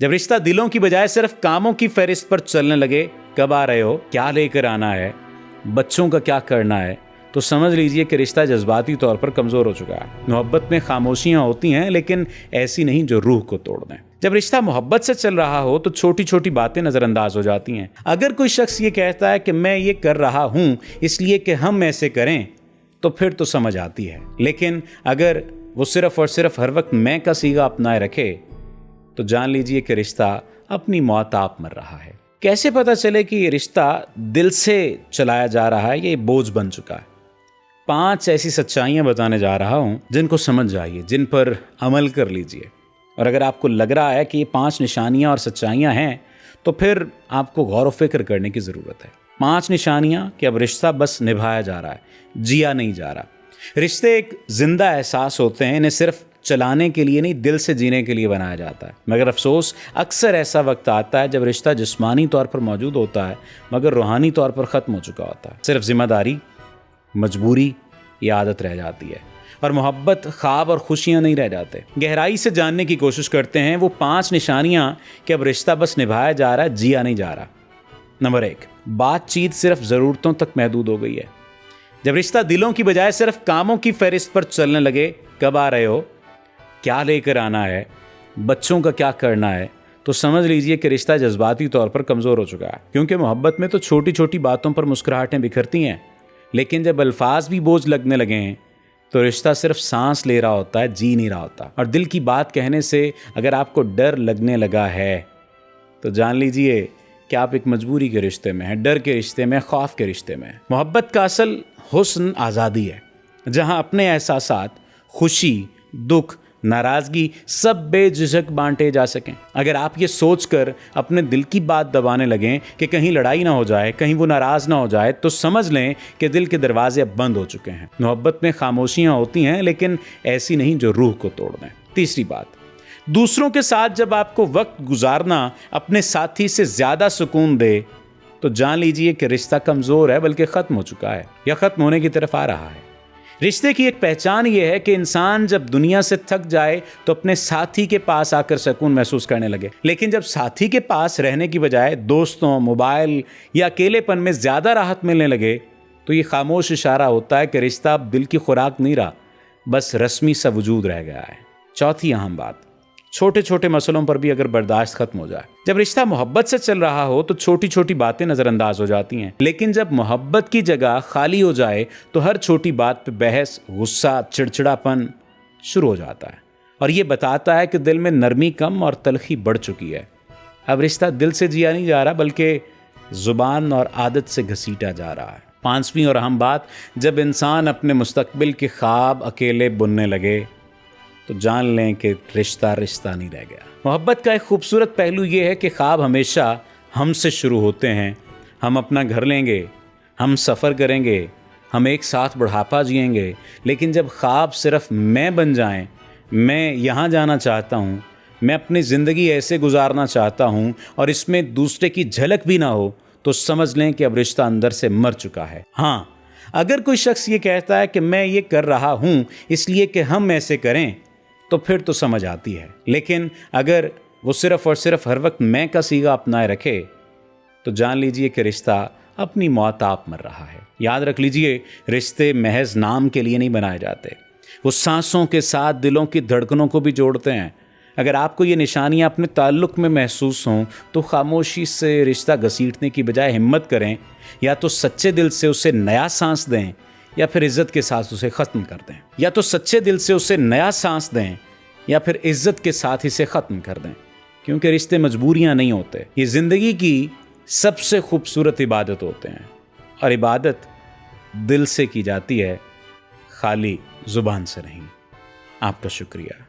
जब रिश्ता दिलों की बजाय सिर्फ कामों की फहरिस्त पर चलने लगे, कब आ रहे हो, क्या लेकर आना है, बच्चों का क्या करना है, तो समझ लीजिए कि रिश्ता जज्बाती तौर पर कमज़ोर हो चुका है। मोहब्बत में खामोशियाँ होती हैं, लेकिन ऐसी नहीं जो रूह को तोड़ दें। जब रिश्ता मोहब्बत से चल रहा हो तो छोटी छोटी बातें नज़रअंदाज हो जाती हैं। अगर कोई शख्स ये कहता है कि मैं ये कर रहा हूँ इसलिए कि हम ऐसे करें, तो फिर तो समझ आती है। लेकिन अगर वो सिर्फ और सिर्फ हर वक्त मैं का सीगा अपनाए रखे, तो जान लीजिए कि रिश्ता अपनी मौत आप मर रहा है। कैसे पता चले कि ये रिश्ता दिल से चलाया जा रहा है, ये बोझ बन चुका है? 5 ऐसी सच्चाइयां बताने जा रहा हूं जिनको समझ जाइए, जिन पर अमल कर लीजिए। और अगर आपको लग रहा है कि ये 5 निशानियां और सच्चाइयां हैं, तो फिर आपको गौर व फिक्र करने की ज़रूरत है। 5 निशानियां कि अब रिश्ता बस निभाया जा रहा है, जिया नहीं जा रहा। रिश्ते एक जिंदा एहसास होते हैं, इन्हें सिर्फ चलाने के लिए नहीं, दिल से जीने के लिए बनाया जाता है। मगर अफसोस, अक्सर ऐसा वक्त आता है जब रिश्ता जिस्मानी तौर पर मौजूद होता है मगर रूहानी तौर पर ख़त्म हो चुका होता है। सिर्फ जिम्मेदारी, मजबूरी या आदत रह जाती है, और मोहब्बत, ख्वाब और खुशियाँ नहीं रह जाते। गहराई से जानने की कोशिश करते हैं वो 5 निशानियाँ कि अब रिश्ता बस निभाया जा रहा है, जिया नहीं जा रहा। नंबर 1, बातचीत सिर्फ ज़रूरतों तक महदूद हो गई है। जब रिश्ता दिलों की बजाय सिर्फ कामों की फहरिस्त पर चलने लगे, कब आ रहे हो, क्या लेकर आना है, बच्चों का क्या करना है, तो समझ लीजिए कि रिश्ता जज्बाती तौर पर कमज़ोर हो चुका है। क्योंकि मोहब्बत में तो छोटी छोटी बातों पर मुस्कुराहटें बिखरती हैं, लेकिन जब अल्फाज भी बोझ लगने लगे हैं तो रिश्ता सिर्फ सांस ले रहा होता है, जी नहीं रहा होता। और दिल की बात कहने से अगर आपको डर लगने लगा है, तो जान लीजिए कि आप एक मजबूरी के रिश्ते में हैं, डर के रिश्ते में, खौफ के रिश्ते में। मोहब्बत का असल हुस्न आज़ादी है, जहाँ अपने एहसासात, खुशी, दुख, नाराज़गी सब बेझिझक बांटे जा सकें। अगर आप ये सोचकर अपने दिल की बात दबाने लगें कि कहीं लड़ाई ना हो जाए, कहीं वो नाराज़ ना हो जाए, तो समझ लें कि दिल के दरवाजे अब बंद हो चुके हैं। मोहब्बत में खामोशियाँ होती हैं, लेकिन ऐसी नहीं जो रूह को तोड़ दें। तीसरी बात, दूसरों के साथ जब आपको वक्त गुजारना अपने साथी से ज़्यादा सुकून दे, तो जान लीजिए कि रिश्ता कमज़ोर है, बल्कि ख़त्म हो चुका है या ख़त्म होने की तरफ आ रहा है। रिश्ते की एक पहचान ये है कि इंसान जब दुनिया से थक जाए तो अपने साथी के पास आकर सुकून महसूस करने लगे। लेकिन जब साथी के पास रहने की बजाय दोस्तों, मोबाइल या अकेलेपन में ज़्यादा राहत मिलने लगे, तो ये खामोश इशारा होता है कि रिश्ता अब दिल की खुराक नहीं रहा, बस रस्मी सा वजूद रह गया है। चौथी अहम बात, छोटे छोटे मसलों पर भी अगर बर्दाश्त खत्म हो जाए। जब रिश्ता मोहब्बत से चल रहा हो तो छोटी छोटी बातें नज़रअंदाज हो जाती हैं, लेकिन जब मोहब्बत की जगह खाली हो जाए तो हर छोटी बात पे बहस, गुस्सा, चिड़चिड़ापन शुरू हो जाता है। और ये बताता है कि दिल में नरमी कम और तलखी बढ़ चुकी है। अब रिश्ता दिल से जिया नहीं जा रहा, बल्कि ज़ुबान और आदत से घसीटा जा रहा है। 5वीं और अहम बात, जब इंसान अपने मुस्तकबिल के ख्वाब अकेले बुनने लगे, तो जान लें कि रिश्ता रिश्ता नहीं रह गया। मोहब्बत का एक खूबसूरत पहलू ये है कि ख्वाब हमेशा हमसे शुरू होते हैं। हम अपना घर लेंगे, हम सफ़र करेंगे, हम एक साथ बुढ़ापा जिएंगे। लेकिन जब ख्वाब सिर्फ मैं बन जाएं, मैं यहाँ जाना चाहता हूँ, मैं अपनी ज़िंदगी ऐसे गुजारना चाहता हूँ और इसमें दूसरे की झलक भी ना हो, तो समझ लें कि अब रिश्ता अंदर से मर चुका है। हाँ, अगर कोई शख्स ये कहता है कि मैं ये कर रहा हूँ इसलिए कि हम ऐसे करें, तो फिर तो समझ आती है। लेकिन अगर वो सिर्फ और सिर्फ हर वक्त मैं का सीगा अपनाए रखे, तो जान लीजिए कि रिश्ता अपनी मौत आप मर रहा है। याद रख लीजिए, रिश्ते महज नाम के लिए नहीं बनाए जाते, वो सांसों के साथ दिलों की धड़कनों को भी जोड़ते हैं। अगर आपको ये निशानियाँ अपने ताल्लुक़ में महसूस हों, तो खामोशी से रिश्ता घसीटने की बजाय हिम्मत करें, या तो सच्चे दिल से उसे नया सांस दें या फिर इज्जत के साथ उसे ख़त्म कर दें। या तो सच्चे दिल से उसे नया सांस दें या फिर इज्जत के साथ इसे ख़त्म कर दें। क्योंकि रिश्ते मजबूरियां नहीं होते, ये ज़िंदगी की सबसे खूबसूरत इबादत होते हैं, और इबादत दिल से की जाती है, खाली ज़ुबान से नहीं। आपका शुक्रिया।